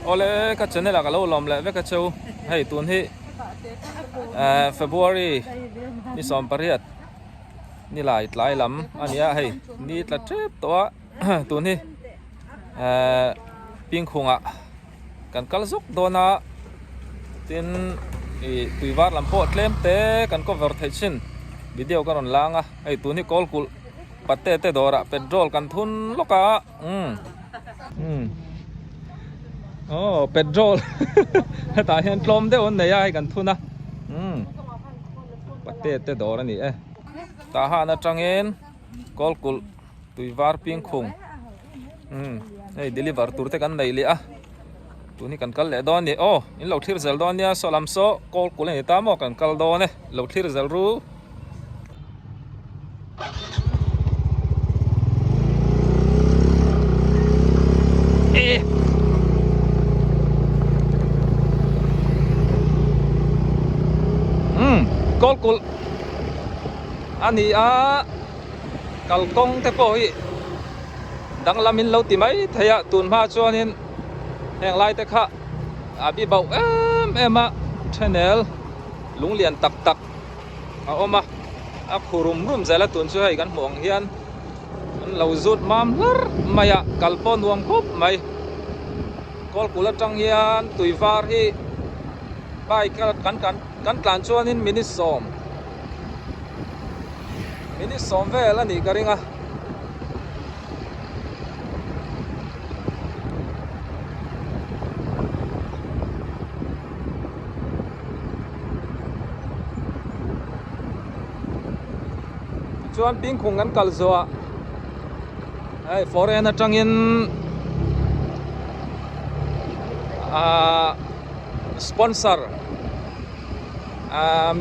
โอเลก็จะเนี่ยละก็เราลอมเลยเวกเชียวให้ตัวนี้February นี่ซ้อมประเทศนี่หลายลำอันนี้ให้นี่ละเจ็บตัวนี้ปิงคงอ่ะกันกัลซุกโดนะตินตุยวาร์ลำโพเคลมเตกันก็ vertation วิดีโอกันล้างอ่ะไอ้ตัวนี้กอลกุลปัตเต้ดอระเป็นโรลกันทุนลูกอ่ะโอ้เป็นโรลตาเห็นลมได้วันไหนให้กันทุนนะปัตเต้ดอระนี่ตาหานะจังเงินกอลกุลตุยวาร์ปิงคงไอ้ deliver ตัวเตกันได้เลยอ่ะตัวนี้กันกัลเลดอนนี่โอ้อินเราที่เซลดอนเนี่ยสลัมโซกอลกุลนี่ตามอกันกัลดอนเนี่ยเราที่เซลรู้กอลกุลอันนี้กัลกงเทปโอ้ยดังลามินเราติไหมทายตุนมาจวนินแห่งไรแต่ค่ะบีเบามาชแนลลุงเลียนตักเอามาคุรุมใจละตุนช่วยกันห่วงเฮียนเราจุดมามลร์ไม่กัลปอนวงคบไม่กอลกุลจังเฮียนตุยฟาร์ฮีไปกันกลานชวนินมินิสอมเวลนี่กระริงชวนปิงคงกันกัลซัวไอ้ฟอร์เรนจังอินสปอนเซอร์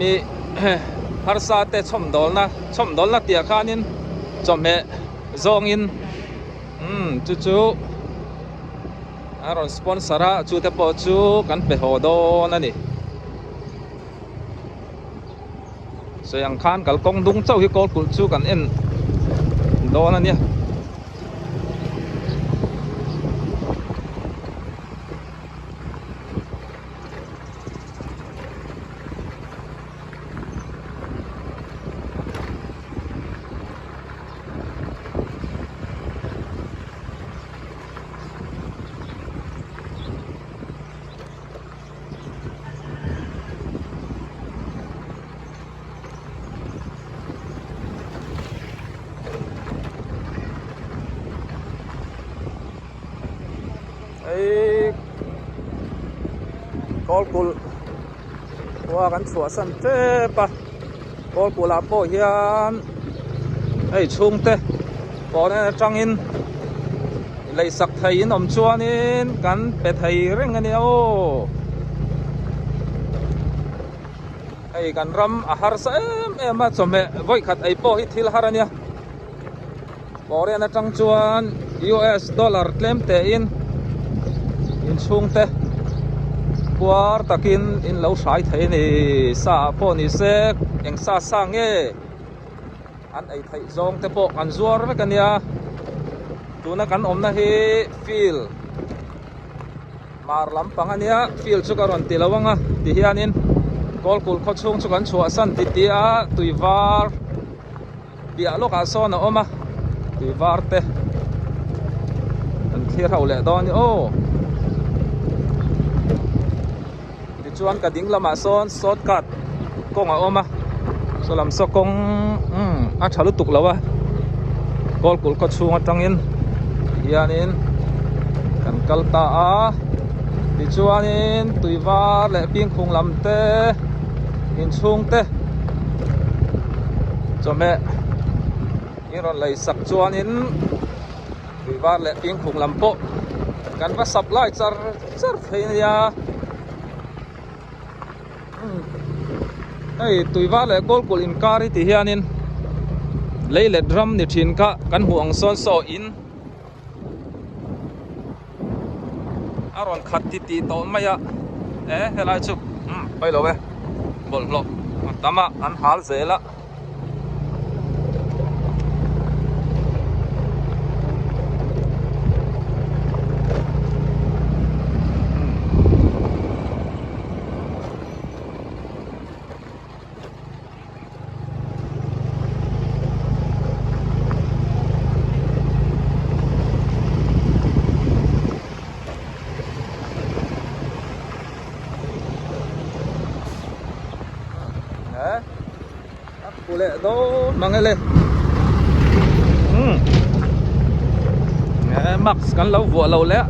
มีฮาร์ซาเตชมดอลนะเตียขานินจอมเมซองอินจู่อารอนสปอนเซอร์จู่เตปจู่กันเปโฮโดนั่นนี่ส่วนยังคานกัลกงดุงเจ้าฮิโกลกุลจู่กันโดนั่นเนี่ยกอลกุลว่ากันสวสันเตปะกอลกุลาโปเฮียนชุงเตปอเนี่ยจังอินเลยสักไทยนอมชวนินกันเป็ดไทยเร่งกันเนี่ยโอ้กันรำอาหารเสริมมาสมัยวัยขัดโปฮิทิลฮารันเนี่ยปอเนี่ยจังชวน US ดอลลาร์เคลมเตอินชุงเตกว่าตะกินอินเหลาสายไทยนี่ซาโปนี่เซกยังซาสร้างอันไอไทยซองเตปกอันซัวร์กันเนี่ยตัวนักกันนะฮีฟิลมาร์ลัมปังอันเนี่ยฟิลชุกรอนติลาวังติฮิอานินกอลกุลขดชงชุกันชัวสันติติอาตุยวาร์เบียลูกอาโซนะตุยวาร์เตอันเที่ยวเราแหละตอนนี้ชวนกระดิ่งละมาโซนสดกัดกงสลัมสกงฉลุตุกแล้ววะกอลกุลก็ชูงจังอินยานินกันกัลตาดิชวนินตุยวาและปิงคงลำเตอินชุงเตจอมเมอิรอนไหลสักชวนินตุยวาและปิงคงลำโปกันว่าสับไล่จาร์เฟียตุยวาและกอลกุลอินการิติเฮียนินเลยเล็ดรัมนิทินกะกันห่วงโซนโซอินอารอนขัดติโตไม่ยะเฮลัยชุบไปเลยเว้ยบอลหลบตามาอันหาลเสละ le do mangele max kan lo vo lo le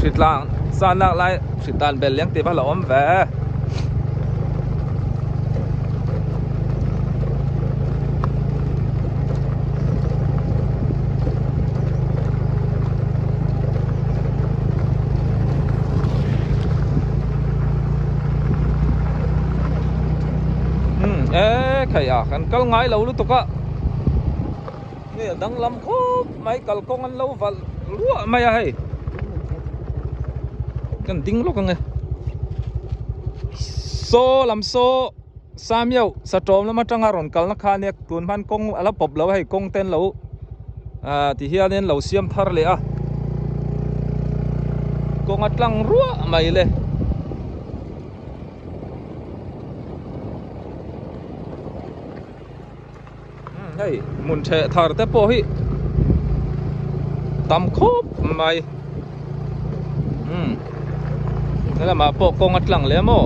sit lang san nak lai sit tan bel leng ti ba lo om ve khaya kan kal ngai lo lu tuka ni dang lam khop mai kal kong an lo val lua mai a hei kan ding lo kang e so lam so samyau satom lama tanga ron kal na kha nek tun man kong ala pop lo hei kong ten lo ti hianin lo siam thar le a kong atlang ruwa mai le hey mun che thar te po hi tam khop mai nala ma po kong atlang le mo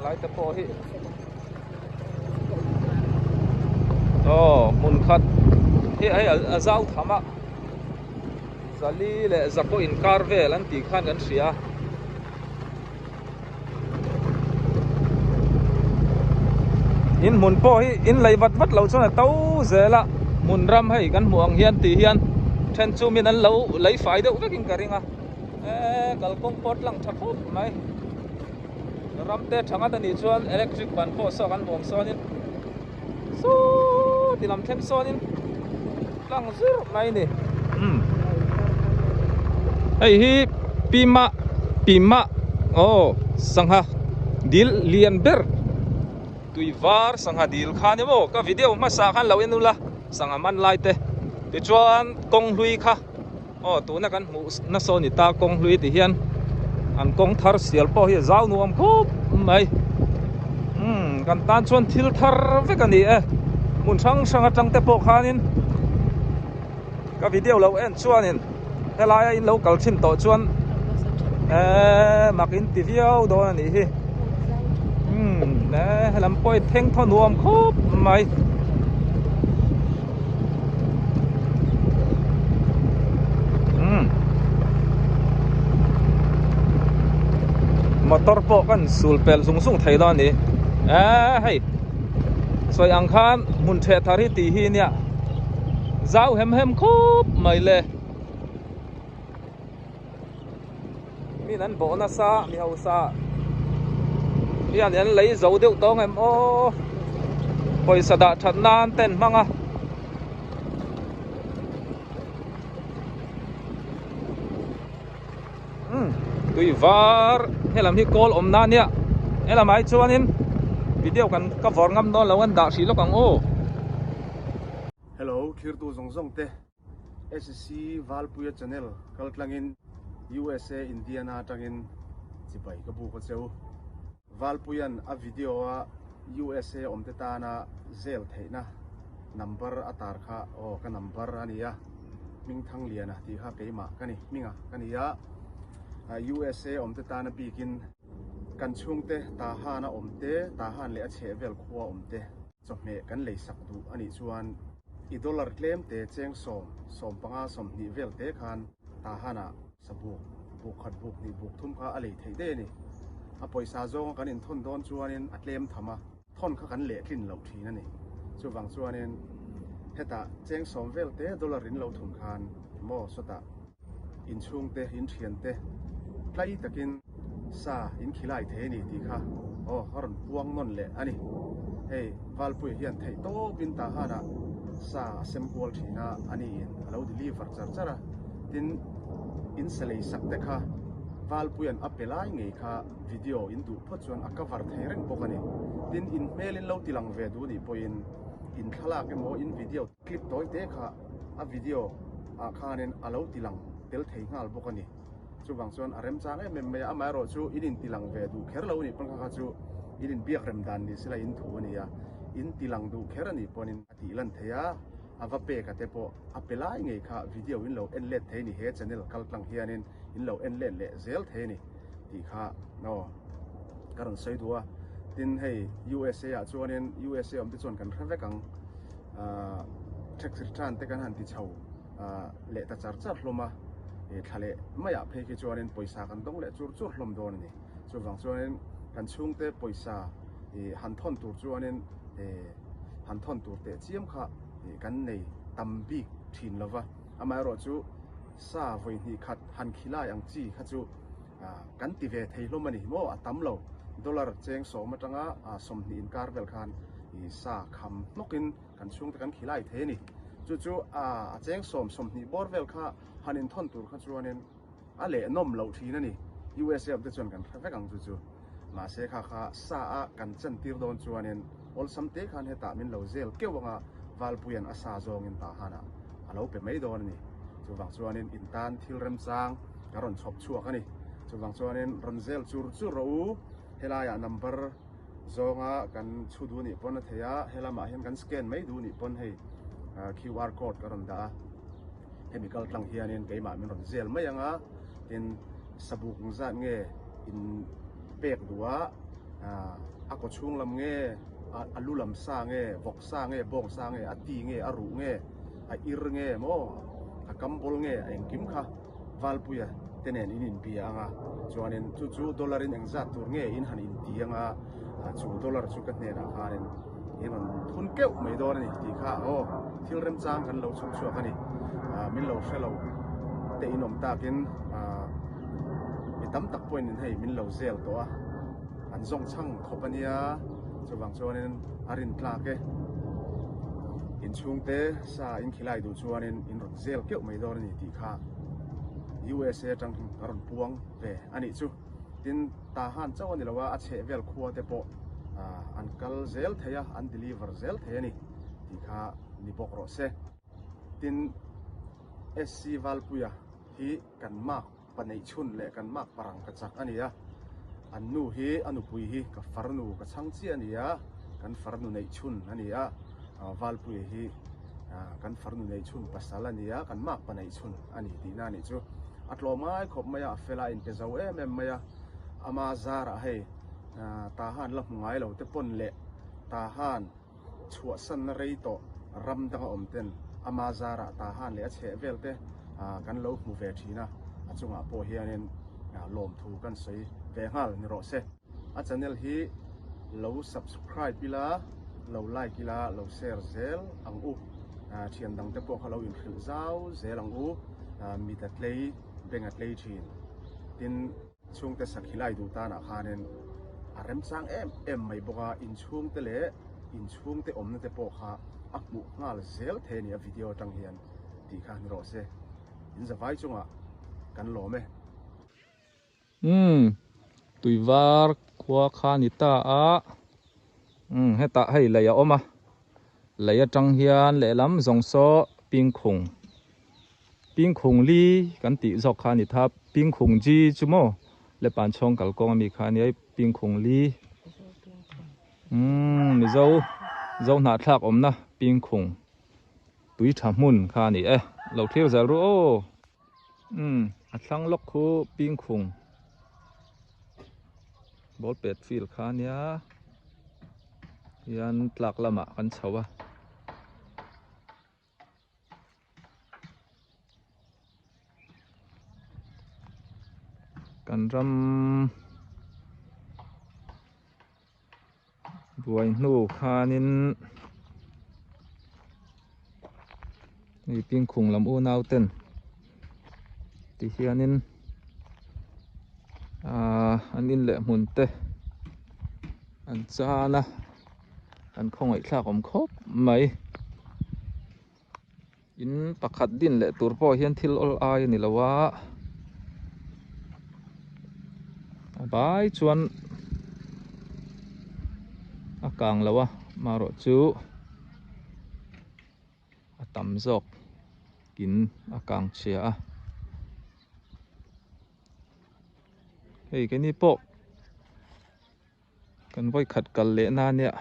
lai te po hi mun khat hi ai azau thama zali le zako in kar ve lan ti khan kan sia in mun po hi in lei vat lo chona tau zela mun ram hai kan muang hian ti hian then chu min an lo lei fai deuh vekin karinga kal kong pot lang thakop mai ram te thanga ta ni chuan electric ban po so kan bom sonin so tilam thleng sonin lang zir mai ni hei hi pima sangha dil lian ber tui var sangha dil khan emo ka video ma sa khan lo enula sangha man lai te ti chuan kong hlui kha tu na kan mu na so ni ta kong hlui ti hian an kong thar sial po hi zau nuam khop mai kan tan chuan thil thar ve kan ni mun sang atang te po khanin ka video lo en chuanin helai in lo kal thin to chuan makin ti video do ani hi lam poi theng tho nuam khop mai motor po kan sulpel sung thai do ni hei soi ang khan mun the thari ti hi nia zau hem khop mai le mi nan bo na sa mi hau sa yan lấy dấu điệu to em hồi sa đã thật nan tên mang tùy var hay làm hi call om nan ya hay làm ai cho anh video kan ka vor ngam đó là anh đã xí lúc càng hello khirtu zong te SC Valpuya channel kaltlangin USA Indiana tangin sipai ka bu ko cheu Valpuyan a video a USA omte ta na zel theina number atar kha ka number ania ming thang liana ti kha keima kani minga kania USA omte ta na bikin kan chungte ta ha na omte ta han le a che vel khuwa omte chome kan lei sak du ani chuan i dollar claim te cheng som panga som ni vel te khan ta hana sabu buk khat buk ni buk thum kha alei theide ni a poisa zong kan in thon don chuanin atlem thama thon kha kan le thlin lo thina ni chuwang chuanin heta cheng som vel te dollar in lo thum khan mo sota in chung te in thian te tlai takin sa in khilai the ni ti kha haron puang non le ani hey Valpui hian thei to bin ta hana sa sempol thina ani in alo deliver charchara tin in selei sakte kha Valpuyan apelai ngei kha video in du phochuan akavar thaireng bokani tin in mailin lo tilang ve du ni poin in thala ke mo in video clip toy te kha a video a khanin alo tilang tel thei ngal bokani chuwang chuan arem chang me amai ro chu in tilang ve du kher lo ni pangkha chu in biak rem dan ni sila in thu ani ya in tilang du kher ani ponin ati lan theya ava pe ka te po apelai ngei kha video in lo en let thei ni he channel kaltlang hianin in lo en let le zel thei ni ti kha no karon sei duwa tin hei USA อ่ะชวนเน USA อมติชวนกันครับกังtax return แต่กันหันติเช่าเละตะจารลมาทะเลไม่อยากเพย์ชวนเนปอยสากันต้องเละจูลมโดนนี่ชวนฟังชวนเนกันช่วงเตปอยสาหันทอนตัวชวนเนหันทอนตัวเตเจียมค่ะกันในตัมบีทินละวะอามารอจูซาวันนี้ขัดหันขีลายังจีขัดจูกันติเวทให้ลมมันนี่โม่ตั้มเราดอลลาร์เจงสองมาจังสมนินการเวลคันซาคำนกินกันช่วงแต่กันขีลาเทนี่จู่ๆเจงสมนิบอร์เวลค่าหันินทอนตัวขัดจูอันนี้เละนมเหลาทีนั่นนี่ USA จะชวนกันแค่กังจู่ๆมาเสกค่ะซากันจันทีร์โดนจูอันนี้อลสัมเตคันเหตุมินเหลาเซลเกี่ยวกับวาลปุยันอาซาโจงอินตาฮานะเราเป็นไม่โดนนี่จู่ฟังจูอันนี้อินตันทิลเรมซางการอนชอบชัวกันนี่จู่ฟังจูอันนี้รันเซลจูรู้เฮลายานัมเบอร์โจงกันชูดูนี่ปนเทียเฮลามาเห็นกันสแกนไม่ดูนี่ปนให้QR code การอนดาเฮมิกัลตังเฮียนี่เกี่ยมามินรันเซลไม่ยังเป็นสบุกงานเงี้ยอินเปกดัวอากช่วงลำเงี้ยอลูลำซาเงี้ยวกซาเงี้ยบงซาเงี้ยอตีเงี้ยอรุเงี้ยอิรเงี้ยโม่กัมบอลเงี้ยเอ็งกิมค่ะวาลปุยเตเนนอินปีอ่ะจวนนั้นจู่ดอลลาร์อินจัดตัวเงี้ยอินหันอินตีอ่ะจู่ดอลลาร์จู่กันเนี่ยนะคะเนี่ยอินทุนเกี่ยวไม่โดนนี่ตีค่ะโอ้ที่เริ่มจ้างกันเราชัวกันนี่มินเราเชลเราแต่อินอมตากินตั้มตักป่วยนี่ให้มินเหลาเซลตัวอันทรงช่างขบเนียจะวางชวนนั้นอารินพลาเกอินช่วงเตะซาอินขีไลดูชวนนั้นอินรถเซลเกี่ยวไม่โดนนี่ตีค่ะ USA จังการพวงเปอันนี้จู่ดินตาหันเจ้านี่ละว่าอาเชเวลคัวเตปอันกัลเซลเทียอันเดลิเวอร์เซลเทียนี่ตีค่ะนิปกรอเซดิน SC วัลปุยฮีกันมากปันในชุนเละกันมากปรังกระจักอันนี้อันนู้ฮีอันนู้ปุยฮีกับฟาร์นูกับช่างเจียนี่กันฟาร์นูในชุนอันนี้วัลปุยฮีกันฟาร์นูในชุนภาษาละนี่กันมากปันในชุนอันนี้ดีน่านี่จู่อัตโลมาขบมายาเฟลาอินเปซาวเมมายาอามาซาระให้ตาหันลับง่ายเราแต่ปนเละตาหันชัวสันเรย์โตรำดังอมเต็นอามาซาระตาหันเละเชเวลเตกันเรามูเวทีนะจุงอาโปเฮียนินลมถูกันใส่เวหัลนิโรเซอาจารย์เนลฮีเรา subscribe กิลาเราไลค์กิลาเราแชร์เซลอังอูเทียนดังแต่พวกเราอินฟิลเจ้าเซลอังอูมีแต่เลยเป็นอัตเลทีนดินช่วงแต่สักขีไลดูตาหน้าคานินอารมณ์สร้างไม่บอกว่าอินช่วงแต่เละอินช่วงแต่นั่นแต่พวกเขาอักมุงาลเซลเทนี่วิดีโอจังเฮียนตีข้างนิโรเซอินจะไว้จงกันหล่อไหมตุยวาร์ขวาขานิตาให้ตาให้เลยออกมาเลยจังเฮียนเลยลำสงโซปิงคงปิงคงลีกันติจอกขานิทับปิงคงจีจุโมเลปันชงกัลกองมีขานี่ปิงคงลีมีเจ้าหน้าทักอมนะปิงคงตุยทำมุนขานี่เราเที่ยวจะรู้อัดสังลกคูปิงคงบอลเป็ดฟิลขานี่ยันหลักละมากันเฉาวะกันรำบวยนูขานินนี่ปิงคงลำอูนาวเต้นที่เฮียนินอันนี้แหละมุนเตอันจานะอันคงไอ้ข้าผมครบไหมอินปักขัดดินแหละตัวพ่อเฮียนทิลอลไอนี่ละวะบายชวนอากางละวะมารอจูตำจอกกินอากางเชียเฮ้ยกันนี่ปกกันไว้ขัดกันเละนานเนี่ย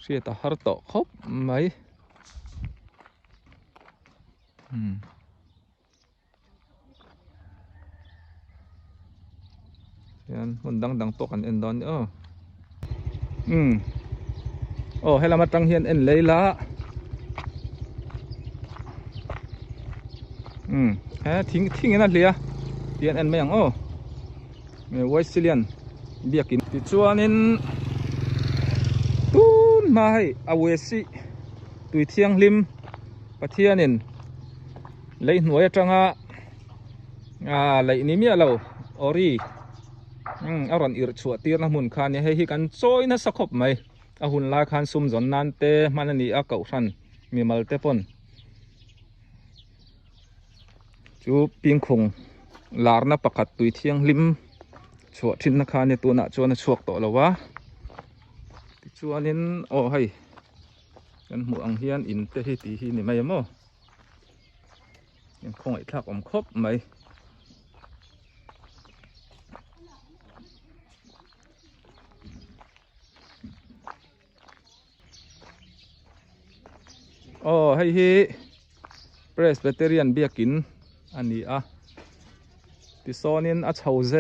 เสียตาฮาร์ตครบไหมย yan hun dang to kan en don hay la matang hian en leila thing ena hlia pian en mayang me Wesleyan biakin ti chuanin tun mai awesi tui thiang lim pathianin lei hnuai atanga lei ni mi alo ori aron ir chua tir na mun khan hi kan choi na sakhop mai a hun la khan sum zon nan te manani a kau ran mi mal te pon chu pingkhung larna pakhat tui thiang lim chua thin na khan ni tu na chuan a chuak to lowa ti chuanin hei kan mu ang hian in te hi ti hi ni mai moยังคงไอ้ทักอมครบไหมให้ Presbyterian เบียกินอันนี้ที่โซนินเฉาเซ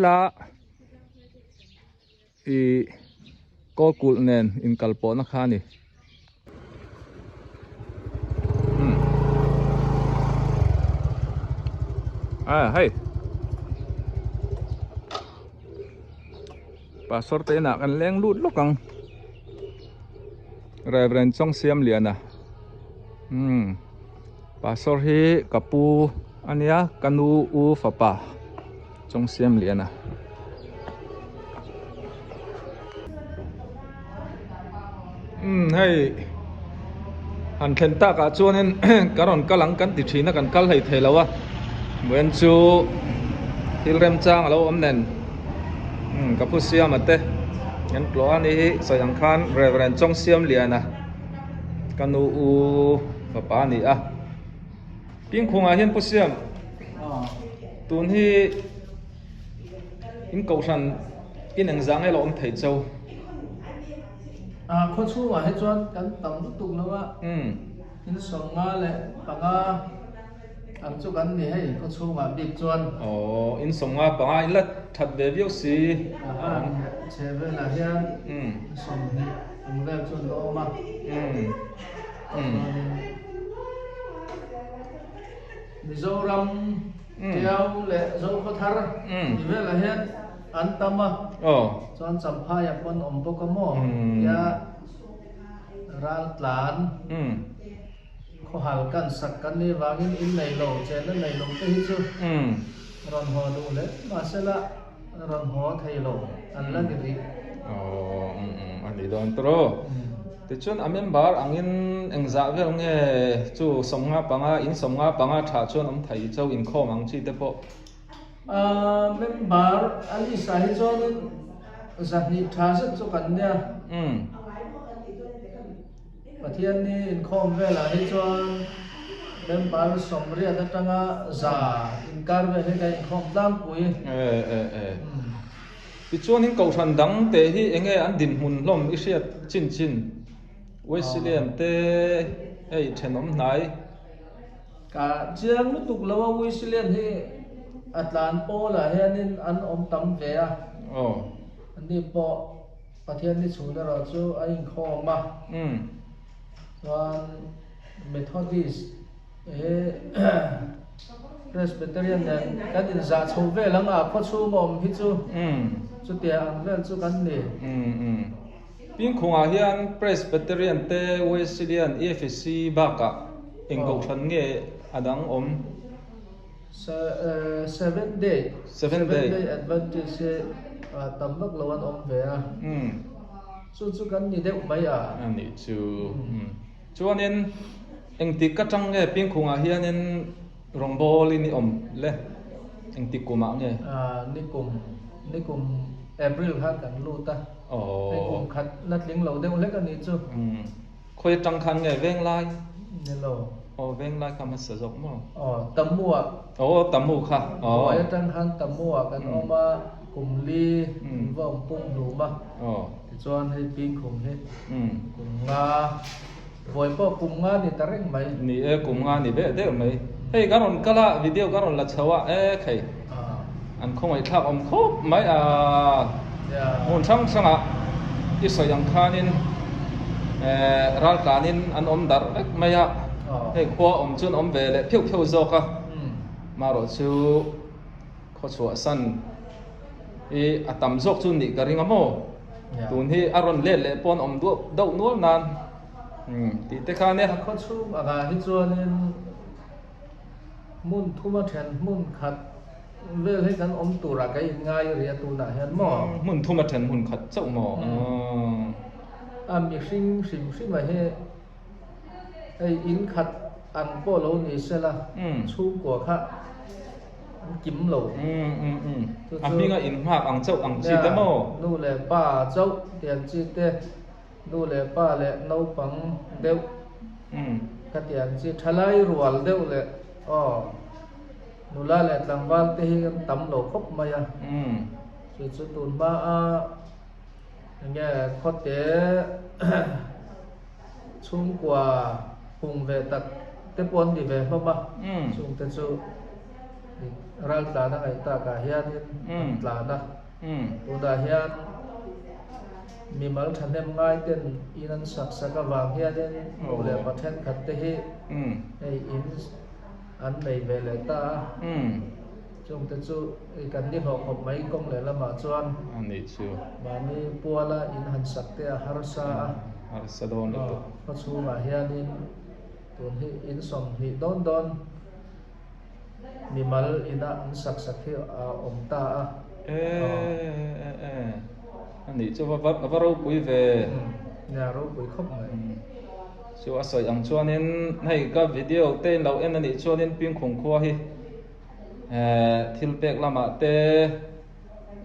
ละก็กุลเนนอินกัลปอนะคะนี่ให้pastor te na kan leng lut lokang Reverend Chong Siam Lian pastor hi kapu ania kanu u fapa Chong Siam Lianให้หันเทนตากะจวนกะรอนกะหลังกันติถีนะกันกัลให้เทแล้ววะเหมือนจูฮิลเรมจางเราอมเนนกับผู้เสียมาเตะงั้นกลัวนี่สยังคันเรเวรนจงเสียมเลียนะกันอูป้านี่ปิ้งคงเห็นผู้เสียมตุนที่อินเกาชันอินหนังจางให้เราอมไทยเจ้าคนชูว่าให้จวนกันต่ำตุกแล้วว่าอินสองมาเลยปังอันจุกันนี่ให้คนชูว่าบิ๊กจวนอินสองมาปังอินละทัดเบบี้สิเชฟเวลาเฮียนส่งอันเวลจวนโตมามิโซรัมเดียวและโซโคทาร์เวลาเฮียนอันตามะจวนสัมภาษณ์คนอมปกโมยารัลลานเขาหัลกันสักกันนี่วางินอินในโลเจนในโลเตหิจูรอนหัวดูเลยมาเสละรอนหัวไทยโลอันละนิริอันนี้โดนตรแต่ชวนอเมนบาร์อังอินเอ็งจ่าเวลเงี้ยจูสงฆ์ปังอินสงฆ์ปังถ่าชวนอมไทยเจ้าอินข้อมังชีเตปเมนบาร์อันนี้สายชวนสักนิทานสักจุกันเนี่ยประเทศนี้อินคอมเวลาให้จวนเป็นบาร์สมเรียนตั้งแต่จ่าอินการเวลาให้อินคอมตั้งปุยที่จวนอินเกาชันดังแต่ที่เองอันดินหุ่นล้มอิเชียจินเวสเลียนเตเทนอมไหนกะเจียงมุตุกแล้วว่าเวสเลียนที่อัตแลนโปล่ะเฮียนินอันอมตั้มเวียอันนี้ปอประเทศนี้สูงแล้วเราจูอินคอมมาวันเมทอดิสPresbyterian dan kan in za chove lang ko chu mom hi chu chu tia an vel chu kan ni ping khonga hian Presbyterian te Wesleyan EFC baka engko than nge adang om 7 day Adventist tambak lawan om ve chu kan ni de mai ani chu chuanin engti ka tang nge ping khonga hian en rongbol ini om le engti kuma nge ni kum April khat kan lu ta ni kum khat nat ling lo de le kan ni chu khoi tang khan nge veng lai ni lo veng lai ka ma sa jok mo tamua tamu kha ai tang khan tamua kan oma kum li vom pung du ma chuan hei ping khum he kum nga voi po kum nga ni tareng mai ni kum nga ni be de mai hei garon kala video garon la chawa khai อันคงไอ้ทักอมครบไหมหุ่นช่างสังะอิสยังคานินรัลกานินอันอมดาร์เล็กไม่ยะให้ขวาอมจุนอมเวลเพียวๆโจกะมารอชูข้อชัวสันอีอัตมโจกจุนนี่กริงอโมตุนที่อารอนเล่เล่ปอนอมดูดาวนัวนานตีเตคาเนี่ยข้อชูอากาศที่จวนนี่มุ่นทุ่มแทนมุ่นขัดเวลให้กันอมตุระไกง่ายเรียตูน่ะเห็นหมอมุ่นทุ่มแทนมุ่นขัดเจ้าหมอมีสิ่งมาให้ไออินขัดอันโปโลนี่เสละชูกว่าค่ะจิ้มโหลมีก็อินภาคอังเจ้าอังจีเตโมนู่นแหละป้าเจ้าเตียนจีเตนู่นแหละป้าแหละนปังเดียวก็เตียนจีทลายรัวเดียวแหละนู่นละแหละหลังวันที่กันตำโหลครบมาอย่างสุดตุนบ้าอย่างเงี้ยข้อเตะชุ่มกว่าพุงเวตัดเตปวนดีเวเพราะว่าชุ่มเตจูรัลตานะไอตากาเฮียนตานะตัวดาเฮียนมีมัลทันเนมง่ายเต้นอินันสักวางเฮียนโอเลปัทเทนขัดเตะไออินอันในเวลตาจงเตจูกันนี่หอกไม่กงเลยละมาจวนอันนี้ชูมานี่ปัวละอินหันสักเตะฮาร์ซาโดนตัวก็ชูมาเฮียนินตัวนี้อินส่งฮีดอนมีมัลอินะอินสักเที่ยวอมตาอันนี้ชูว่าเราปุยเวเนี่ยเราปุยครบเลยชูอาศัยอังชวนนินให้กับวิดีโอเต้นเราเอ็นอันนี้ชวนนินเพียงคงครัวฮีทิลเปกละมาเต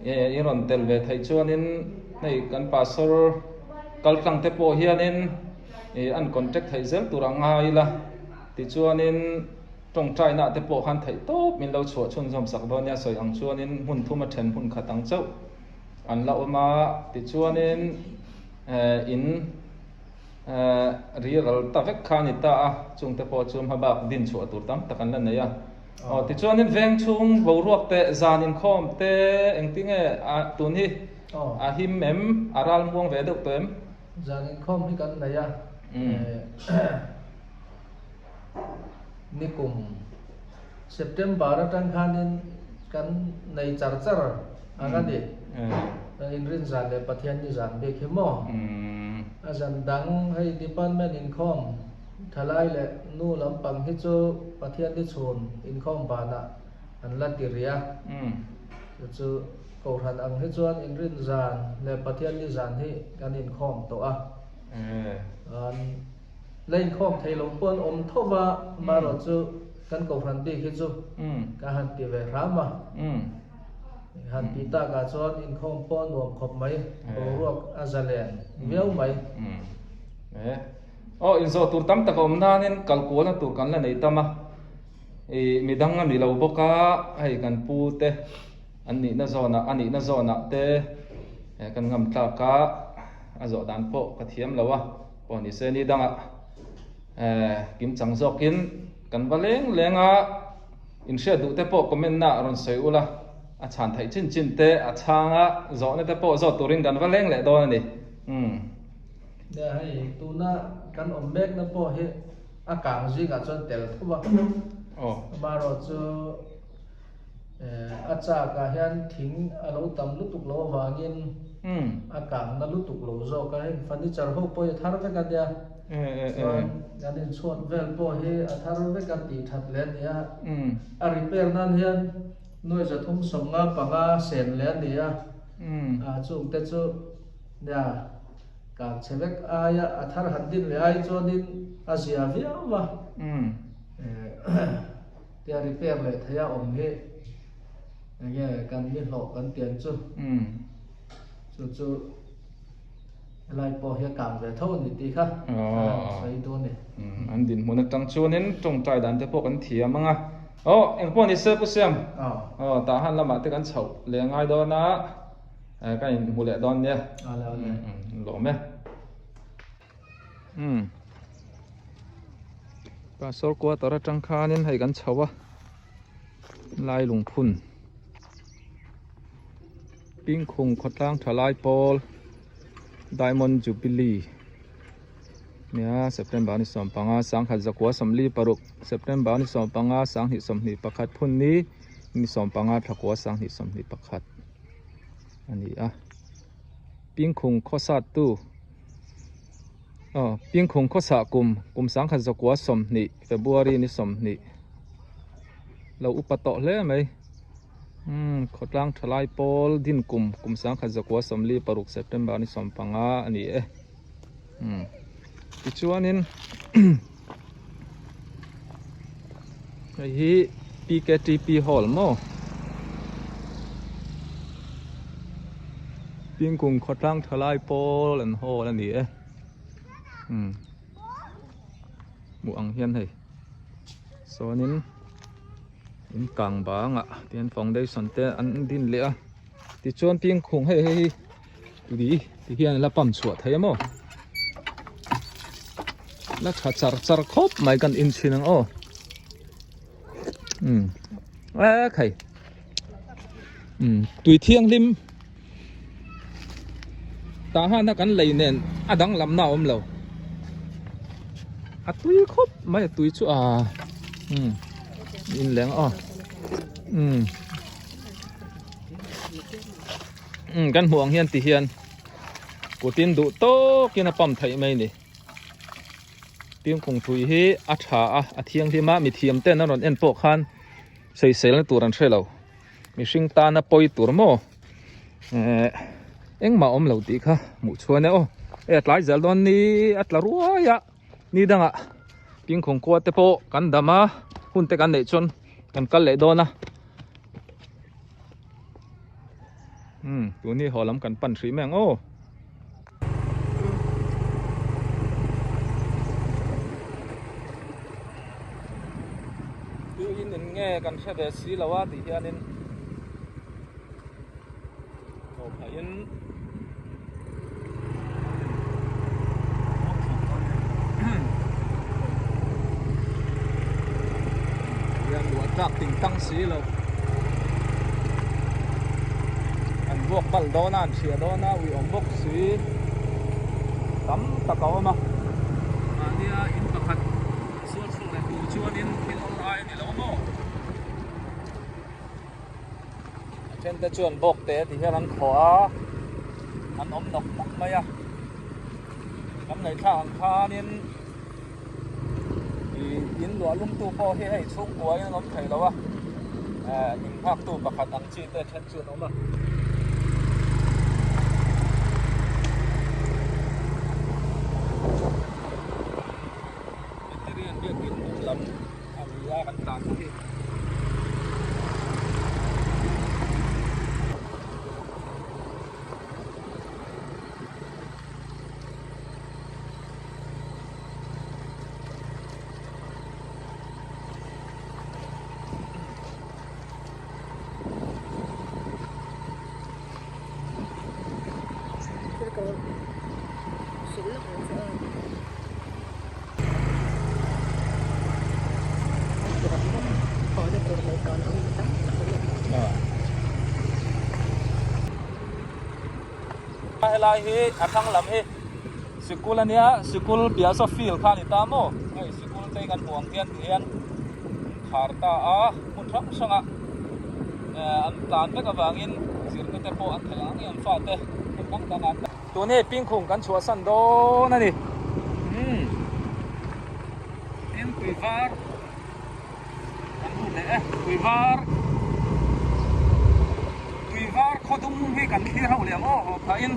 อีรอนเตลเวไทชวนินในกันปาสอร์กัลตังเตโปเฮียนินอันคอนแทคไทเซลตุรังไงล่ะติชวนินตรงใจน่ะเตโปหันไทโตมินเราชัวชนสมศักดิ์บเนี่ยสอยอังชวนินหุ่นทุ่มเทนหุ่นขัดตังเจ้าอันละอมาติชวนินอินรีรัลตาเวกขานิตาจงเตโปชมฮบักดินชัวตุตัมตะกันนั่นเนี่ยติดชวนนินเวงชุงบรวกเตจานินคอมเตเองติงตุนี้หิมเอ็มอารัลมวงเวดุเต็มจานินคอมที่กันไหนนี่กลุ่มเซปเทมเบอร์ตั้งคันนินกันในจาร์จาร์อากันดิอินรินจานเดปะเทียนนิจานเบคเมออาจารย์ดังให้ดิปันแมนอินคอมทลายและนู่ลำปังฮิโจประเทศที่ชนอินคอมบานะอันลัติเรียจะกูทันอังฮิโจอินรินจานและประเทศที่จานที่กันอินคอมตัวเล่นคอมไทยลงปนอมทว่ามาเราจะกันกูทันดีฮิโจกันหันตีเวรามาหันปีตากาจวนอินคอมปนรวมขบไหมรวกอาซาเลนเวียวไหมอินโซตูร์ตั้มตะกอมนานินกัลกัวนะตูร์กันละในตั้มมีดังอันนี้เราบอกว่าให้กันพูดเตอันนี้น่าจอนะเตกันงำตากะอาจจะดันโปกระเทียมแล้ววะปอนี่เซนี่ดังกิมจังจอกินกันบะเล้งอินเชื่อดูเตโปคอมเมนต์น่ะรอนเสียวละอาจารย์ไทยจินเตอาจารย์จอเนี่ยเตโปจอตูริงกันบะเล้งแหละโดนนี่เดี๋ยวให้ตัวน่ะกันอมเบกนะพ่อเฮอากาศจริงอาจจะเตลทุบะบารอจูอาจารย์ก็เห็นทิ้งเราตำลุตุกโลวางินอากาศนั่นลุตุกโลโจก็เห็นฟันนิจาร์พ่อทารุเวกันเดียส่วนการเดินชวนเวลพ่อเฮทารุเวกันตีทัดเลนเนี่ยอาริเปอร์นั่นเห็นน่วยจะทุ่มสมงาปังอาเซนเลนเนี่ยจุ่มเตจูเนี่ยการเชฟอายะอัธรหันดินเลยไอจอดินอาเซียวิอวะเตียริเปอร์เลยทายาอมเฮอย่างเงี้ยการมีหลอกกันเตียนจู่อะไรพอเฮียกางเลยเท่านี้ตีค่ะใส่ตัวนี่อันดินมันตั้งชวนนี้จงใจดันเตพวกกันเทียมั้งเอ็งพวกนี้เสือผู้เสียมตาหันละมาเตกันเฉาเลี้ยงไอ้ดอนนะก็ยังหูเละดอนเนี่ยแล้วเลยหล่อไหมปลาโซลกัวตระจังคานี่ให้กันเฉาวะลายหลงพุ่น ปิ้งคงขดล่างทลายปอล Diamond Jubilee เนี่ย September นี่2ปังอาสังขัดจักวาสำลีปรุก September นี่2ปังอาสังหิสมนิประคัดพุ่นนี้นี่2ปังอาทักวาสังหิสมนิประคัดอันนี้ปิ้งคงข้อสัตตู้ปิ้งคงข้อสะกุมสังขัดจักวาสมนิ February นี่สมนิเราอุปโตะเลยไหมขดล่างทลายปอลดินกุมสังขัดจักวาสมลีปรุก September นี่2ปังอาอันนี้อีกชัวนิน ไอ้ฮีPKTP Hall มั้งปิ้งกุ้งขดล่างทลายปอลอันโฮอันนี้หมู่อังเฮียนให้โซนินอินกลางบางเตียนฟองได้สนเตอันดินเละที่ชวนปิ้งกุ้งให้ดูดีที่เฮียนละปั๊มสวดให้มั้งแล้วชัดจาร์ครบไม่กันอินชินังใครตุยเที่ยงริมตาห้านักกันเลยเนี่ยดังลำหน้าเราตุยครบไม่ตุยชัวอินแหลงกันห่วงเฮียนตีเฮียนกูตินดูโตกินปั๊มไทยไม่นี่เพียงคงถุยให้อัฐาเทียงที่มามีเทียมเต้นนั่นเอ็นโปคันใส่เสลตัวนั้นใช่เรามีชิงตาหน้าปอยตัวโมเอ็งมาเราดีค่ะหมู่ชวนเนี่ยหลายเจลดอนนี้ละรัวนี่ดังเพียงคงกวาดเตโปกันดามาหุ่นเตกันเนชนกันเลยโดนนะตัวนี้หอลำกันปั่นสีแมงแง่กันใช่เดสีละว่าตีเฮียนินโอ้พายินยังหัวจักติ่งตั้งสีเราอันบวกบัลโดนันเชียโดนาวิอมบกสีตั้มตะเกามาอันนี้อินประคัดส่วนเลยดูชวนอินเป็นออนไลน์นี่แล้วมั้งเช่นแต่ชวนบกเตะที่เฮียนันขวาอันอมนกมักไหมกำในทางคานินยินหลวลุงตู่พอให้ชุกหัวยังล้มไข่แล้ววะยิงภาคตู่ประคัดอังชีแต่เช่นชวนออกมาเรียนเรียกกินลำอาวิยากันต่างที่ลายเฮทั้งลำเฮสกุลนี้สกุลเบียร์โซฟิลข้านิตามโอ้สกุลเตกันห่วงเทียนขาร์ตามุนทั้งสังอันตานไม่กับวางินสิร์กเตโปอันเทลังอันฟาเตทั้งตานตัวนี้ปิ้งคงกันชัวสันโดนั่นนี่เอ็นคุยฟาร์อันนู้นเลยคุยฟาร์ขอตุ้มให้กันที่เราเลยมั้งพาอิน